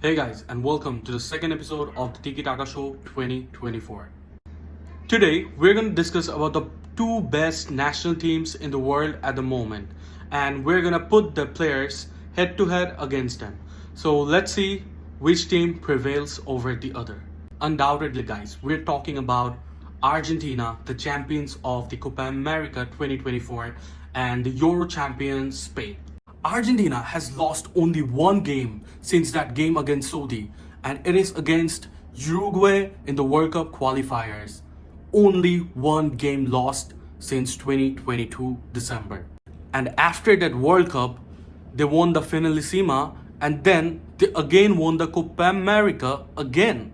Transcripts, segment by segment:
Hey guys, and welcome to the second episode of the Tikitaka Show 2024. Today, we're going to discuss about the two best national teams in the world at the moment, and we're going to put the players head to head against them. So let's see which team prevails over the other. Undoubtedly, guys, we're talking about Argentina, the champions of the Copa America 2024, and the Euro champions Spain. Argentina has lost only one game since that game against Saudi, and it is against Uruguay in the World Cup qualifiers. Only one game lost since 2022 December. And after that World Cup, they won the Finalissima and then they again won the Copa America again.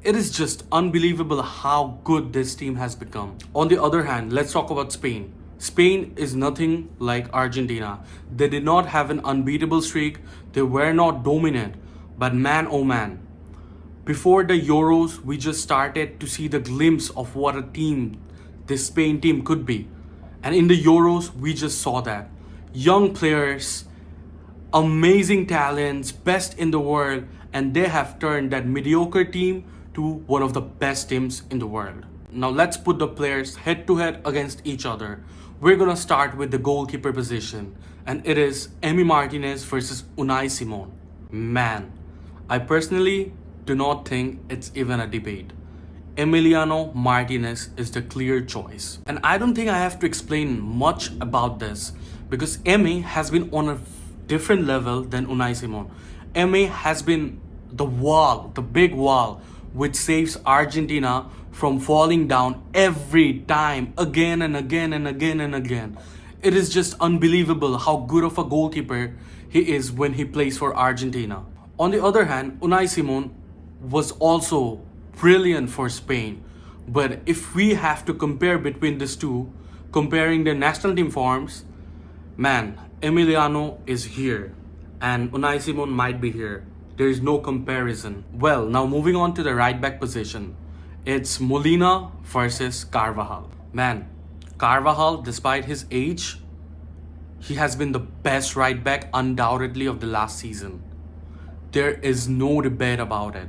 It is just unbelievable how good this team has become. On the other hand, let's talk about Spain. Spain is nothing like Argentina. They did not have an unbeatable streak. They were not dominant. But man, oh man. Before the Euros, we just started to see the glimpse of what a team, this Spain team could be. And in the Euros, we just saw that. Young players, amazing talents, best in the world. And they have turned that mediocre team to one of the best teams in the world. Now let's put the players head to head against each other. We're gonna start with the goalkeeper position, and it is Martinez versus Unai Simon. Man, I personally do not think it's even a debate. Emiliano Martinez is the clear choice. And I don't think I have to explain much about this because Emi has been on a different level than Unai Simon. Emi has been the wall, the big wall, which saves Argentina from falling down every time, again and again and again and again. It is just unbelievable how good of a goalkeeper he is when he plays for Argentina. On the other hand, Unai Simon was also brilliant for Spain. But if we have to compare between these two, comparing the national team forms, man, Emiliano is here and Unai Simon might be here. There is no comparison. Well, now moving on to the right back position. It's Molina versus Carvajal. Man, Carvajal, despite his age, he has been the best right back undoubtedly of the last season. There is no debate about it.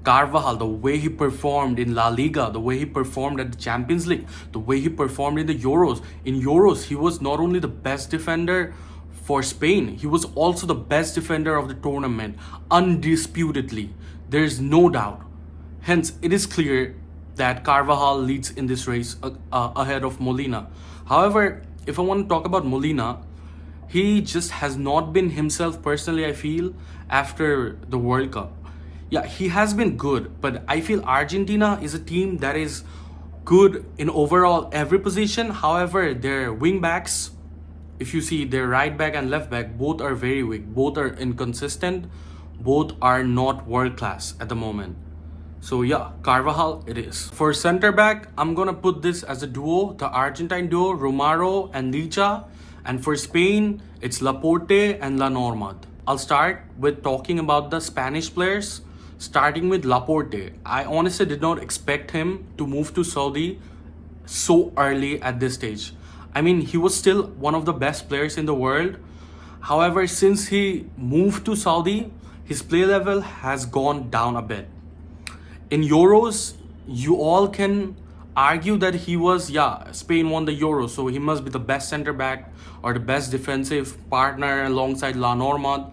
Carvajal, the way he performed in La Liga, the way he performed at the Champions League, the way he performed in the Euros. In Euros, he was not only the best defender for Spain, he was also the best defender of the tournament, undisputedly. There is no doubt. Hence, it is clear that Carvajal leads in this race ahead of Molina. However, if I want to talk about Molina, he just has not been himself personally, I feel, after the World Cup. Yeah, he has been good, but I feel Argentina is a team that is good in overall every position. However, their wing backs, if you see their right back and left back, both are very weak. Both are inconsistent. Both are not world class at the moment. So yeah, Carvajal it is. For center back, I'm gonna put this as a duo, the Argentine duo, Romero and Licha. And for Spain, it's Laporte and Normand. I'll start with talking about the Spanish players. Starting with Laporte, I honestly did not expect him to move to Saudi so early at this stage. I mean, he was still one of the best players in the world. However, since he moved to Saudi, his play level has gone down a bit. In Euros, you all can argue that he was, Spain won the Euros, so he must be the best center back or the best defensive partner alongside Normand.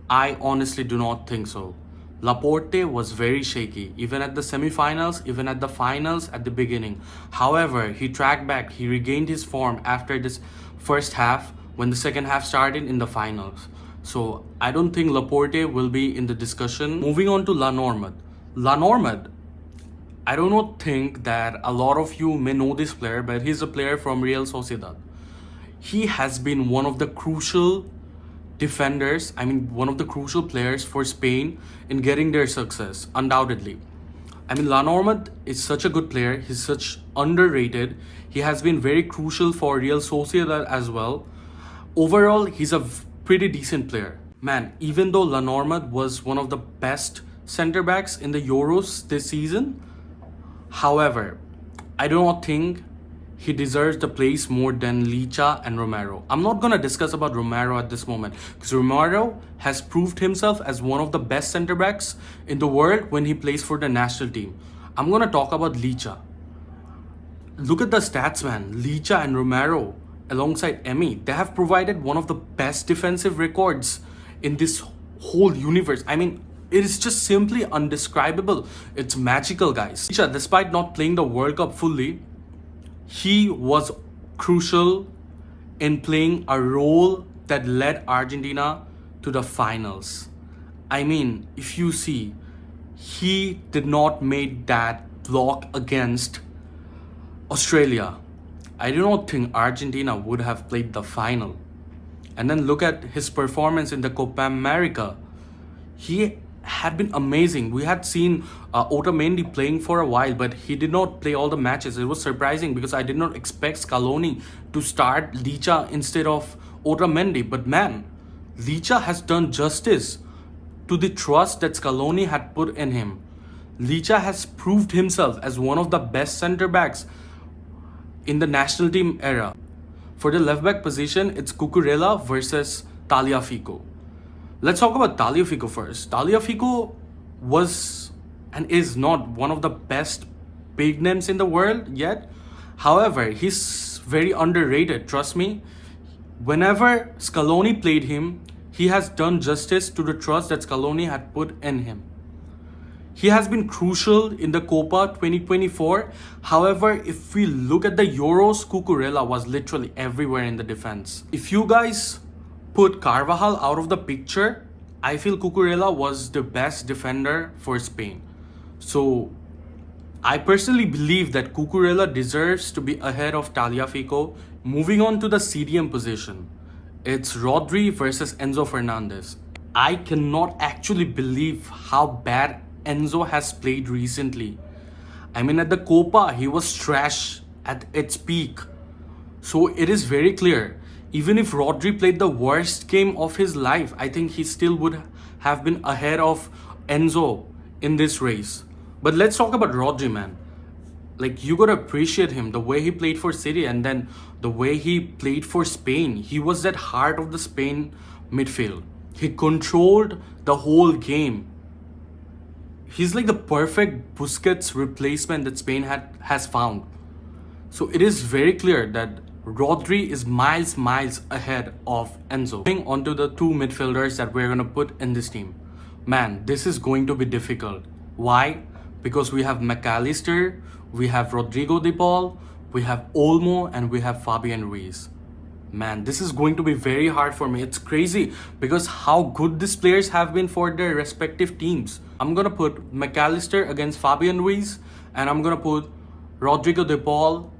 I honestly do not think so. Laporte was very shaky, even at the semi-finals, even at the finals at the beginning. However, he tracked back, he regained his form after this first half when the second half started in the finals. So I don't think Laporte will be in the discussion. Moving on to Normand. Normand, I do not think that a lot of you may know this player, but he's a player from Real Sociedad. He has been one of the crucial defenders, one of the crucial players for Spain in getting their success, undoubtedly. Normand is such a good player. He's such underrated. He has been very crucial for Real Sociedad as well. Overall, he's a pretty decent player. Man, even though Normand was one of the best center backs in the Euros this season, however, I do not think he deserves the place more than Licha and Romero. I'm not going to discuss about Romero at this moment because Romero has proved himself as one of the best center backs in the world when he plays for the national team. I'm going to talk about Licha. Look at the stats, man. Licha and Romero alongside Emi, they have provided one of the best defensive records in this whole universe. I mean, it is just simply undescribable. It's magical, guys. Licha, despite not playing the World Cup fully, he was crucial in playing a role that led Argentina to the finals. I mean, if you see, he did not make that block against Australia. I do not think Argentina would have played the final. And then look at his performance in the Copa America. He had been amazing. We had seen Otamendi playing for a while, but he did not play all the matches. It was surprising because I did not expect Scaloni to start Licha instead of Otamendi. But man, Licha has done justice to the trust that Scaloni had put in him. Licha has proved himself as one of the best centre backs in the national team era. For the left back position, it's Cucurella versus TagliaficO. Let's talk about TagliaficO first. TagliaficO was and is not one of the best big names in the world yet. However, he's very underrated, trust me. Whenever Scaloni played him, he has done justice to the trust that Scaloni had put in him. He has been crucial in the Copa 2024. However, if we look at the Euros, Cucurella was literally everywhere in the defense. If you guys put Carvajal out of the picture, I feel Cucurella was the best defender for Spain. So I personally believe that Cucurella deserves to be ahead of TagliaficO. Moving on to the CDM position, it's Rodri versus Enzo Fernandez. I cannot actually believe how bad Enzo has played recently. I mean, at the Copa, he was trash at its peak. So it is very clear, even if Rodri played the worst game of his life, I think he still would have been ahead of Enzo in this race. But let's talk about Rodri, man. Like, you gotta appreciate him, the way he played for City and then the way he played for Spain. He was at heart of the Spain midfield. He controlled the whole game. He's like the perfect Busquets replacement that Spain has found. So it is very clear that Rodri is miles ahead of Enzo. Moving on to the two midfielders that we're going to put in this team. Man, this is going to be difficult. Why? Because we have McAllister, we have Rodrigo de Paul, we have Olmo, and we have Fabian Ruiz. Man, this is going to be very hard for me. It's crazy because how good these players have been for their respective teams. I'm going to put McAllister against Fabian Ruiz, and I'm going to put Rodrigo de Paul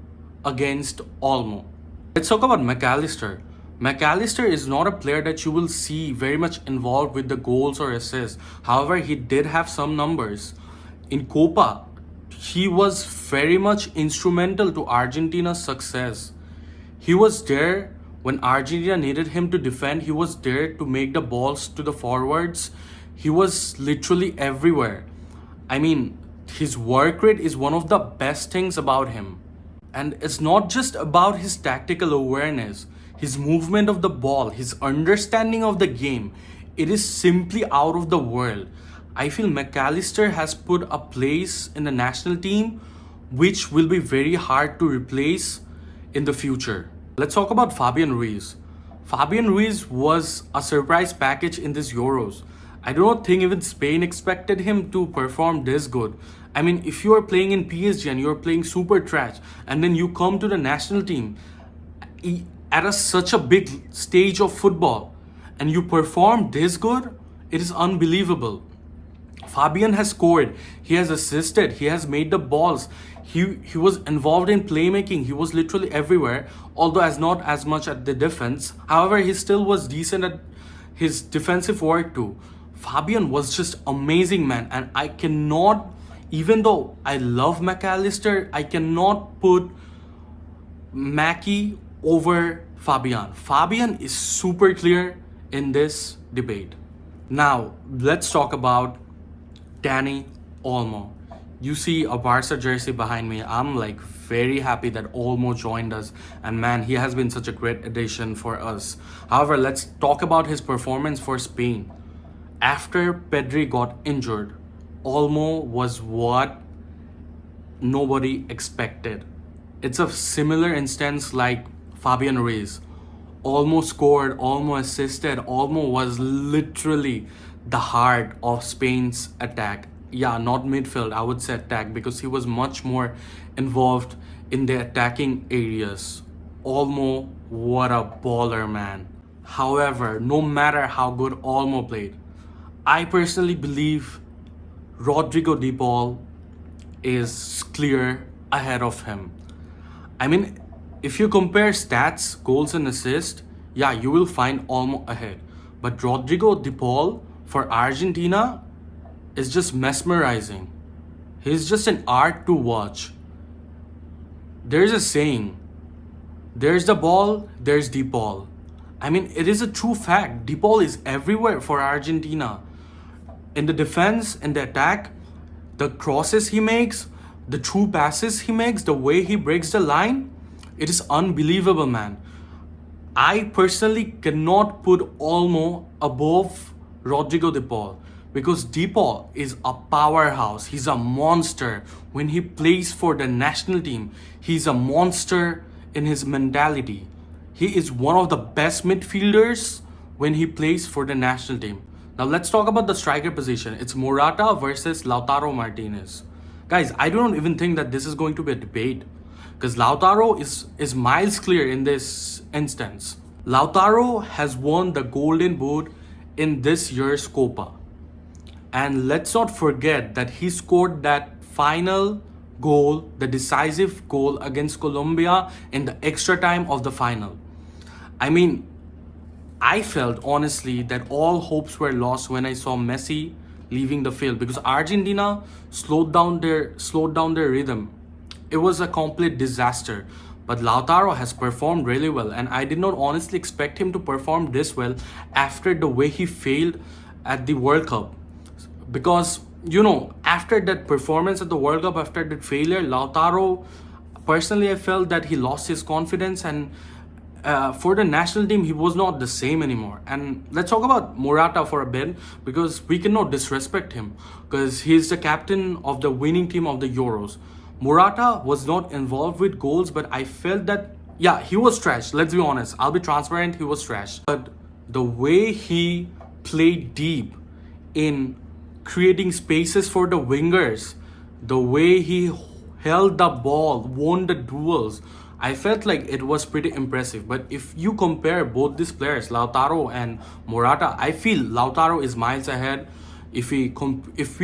against Olmo. Let's talk about McAllister. McAllister is not a player that you will see very much involved with the goals or assists. However, he did have some numbers. In Copa, he was very much instrumental to Argentina's success. He was there when Argentina needed him to defend. He was there to make the balls to the forwards. He was literally everywhere. I mean, his work rate is one of the best things about him. And it's not just about his tactical awareness, his movement of the ball, his understanding of the game. It is simply out of the world. I feel McAllister has put a place in the national team which will be very hard to replace in the future. Let's talk about Fabian Ruiz. Fabian Ruiz was a surprise package in this Euros. I do not think even Spain expected him to perform this good. I mean, if you are playing in PSG and you are playing super trash and then you come to the national team at such a big stage of football and you perform this good, it is unbelievable. Fabian has scored, he has assisted, he has made the balls, he was involved in playmaking, he was literally everywhere, although not as much at the defense. However, he still was decent at his defensive work too. Fabian was just amazing, man, and I cannot, even though I love McAllister, I cannot put Mackie over Fabian. Fabian is super clear in this debate. Now, let's talk about Dani Olmo. you see a Barca jersey behind me. I'm like very happy that Olmo joined us, and man, he has been such a great addition for us. However, let's talk about his performance for Spain. After Pedri got injured, Olmo was what nobody expected. It's a similar instance like Fabian Ruiz. Olmo scored, Olmo assisted, Olmo was literally the heart of Spain's attack. Yeah, not midfield, I would say attack, because he was much more involved in the attacking areas. Olmo, what a baller, man. However, no matter how good Olmo played, I personally believe Rodrigo de Paul is clear ahead of him. I mean, if you compare stats, goals and assists, yeah, you will find Olmo ahead. But Rodrigo de Paul for Argentina is just mesmerizing. He's just an art to watch. There's a saying, there's the ball, there's de Paul. I mean, it is a true fact. De Paul is everywhere for Argentina. In the defense, in the attack, the crosses he makes, the true passes he makes, the way he breaks the line, it is unbelievable, man. I personally cannot put Olmo above Rodrigo de Paul because de Paul is a powerhouse. He's a monster. When he plays for the national team, he's a monster in his mentality. He is one of the best midfielders when he plays for the national team. Now let's talk about the striker position. It's Morata versus Lautaro Martinez. Guys, I don't even think that this is going to be a debate because Lautaro is miles clear in this instance. Lautaro has won the Golden Boot in this year's Copa. And let's not forget that he scored that final goal, the decisive goal against Colombia in the extra time of the final. I mean, I felt honestly that all hopes were lost when I saw Messi leaving the field because Argentina slowed down their rhythm. It was a complete disaster. But Lautaro has performed really well, and I did not honestly expect him to perform this well after the way he failed at the World Cup. Because, after that performance at the World Cup, after that failure, Lautaro, personally, I felt that he lost his confidence, and for the national team, he was not the same anymore. And let's talk about Morata for a bit, because we cannot disrespect him, because he's the captain of the winning team of the Euros. Morata was not involved with goals, but I felt that, yeah, he was trash. Let's be honest. I'll be transparent. He was trash. But the way he played deep in creating spaces for the wingers, the way he held the ball, won the duels, I felt like it was pretty impressive. But if you compare both these players, Lautaro and Morata, I feel Lautaro is miles ahead if we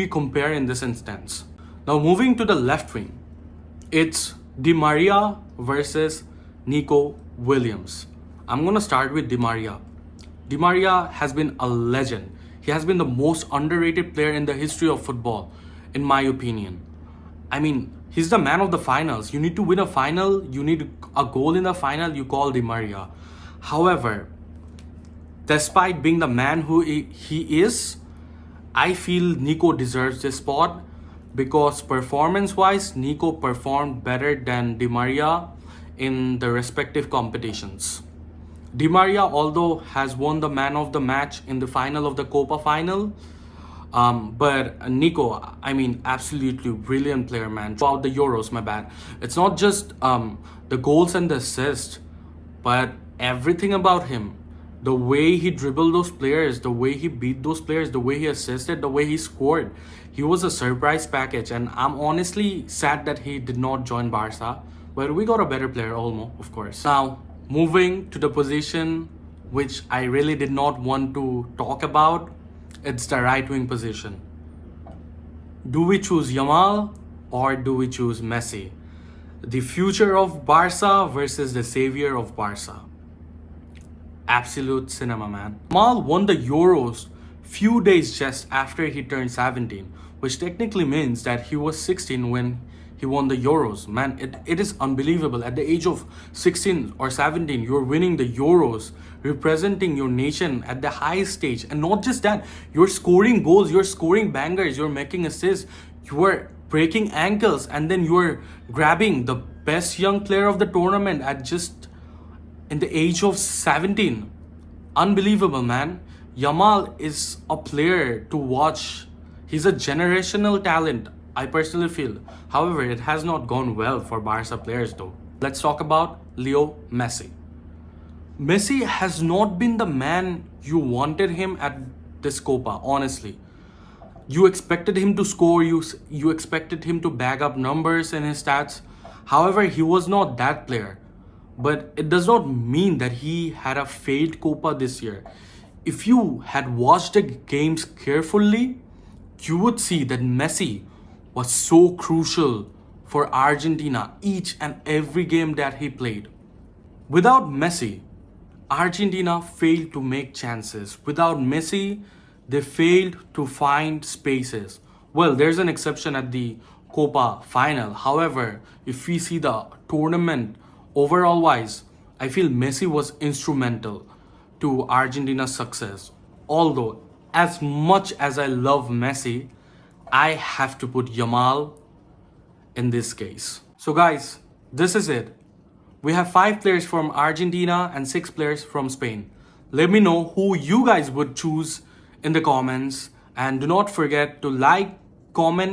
compare in this instance. Now moving to the left wing, it's Di Maria versus Nico Williams. I'm going to start with Di Maria. Di Maria has been a legend. He has been the most underrated player in the history of football, in my opinion. I mean, he's the man of the finals. You need to win a final, you need a goal in the final, you call Di Maria. However, despite being the man who he is, I feel Nico deserves this spot because performance-wise, Nico performed better than Di Maria in the respective competitions. Di Maria, although has won the man of the match in the final of the Copa final, but Nico, I mean, absolutely brilliant player, man. Throughout the Euros, my bad. It's not just the goals and the assists, but everything about him. The way he dribbled those players, the way he beat those players, the way he assisted, the way he scored. He was a surprise package, and I'm honestly sad that he did not join Barca. But we got a better player, Olmo, of course. Now, moving to the position which I really did not want to talk about, it's the right wing position. Do we choose Yamal or do we choose Messi? The future of Barca versus the savior of Barca. Absolute cinema, man. Yamal won the Euros few days just after he turned 17, which technically means that he was 16 when he won the Euros. Man, it is unbelievable. At the age of 16 or 17, you're winning the Euros, representing your nation at the highest stage. And not just that, you're scoring goals, you're scoring bangers, you're making assists, you are breaking ankles, and then you're grabbing the best young player of the tournament at just in the age of 17. Unbelievable, man. Yamal is a player to watch. He's a generational talent, I personally feel. However, it has not gone well for Barca players though. Let's talk about Leo Messi. Messi has not been the man you wanted him at this Copa, honestly. You expected him to score, you expected him to bag up numbers in his stats. However, he was not that player. But it does not mean that he had a failed Copa this year. If you had watched the games carefully, you would see that Messi was so crucial for Argentina each and every game that he played. Without Messi, Argentina failed to make chances. Without Messi, they failed to find spaces. Well, there's an exception at the Copa final. However, if we see the tournament overall wise, I feel Messi was instrumental to Argentina's success. Although, as much as I love Messi, I have to put Yamal in this case. So guys, this is it. We have 5 players from Argentina and 6 players from Spain. Let me know who you guys would choose in the comments, and do not forget to like, comment,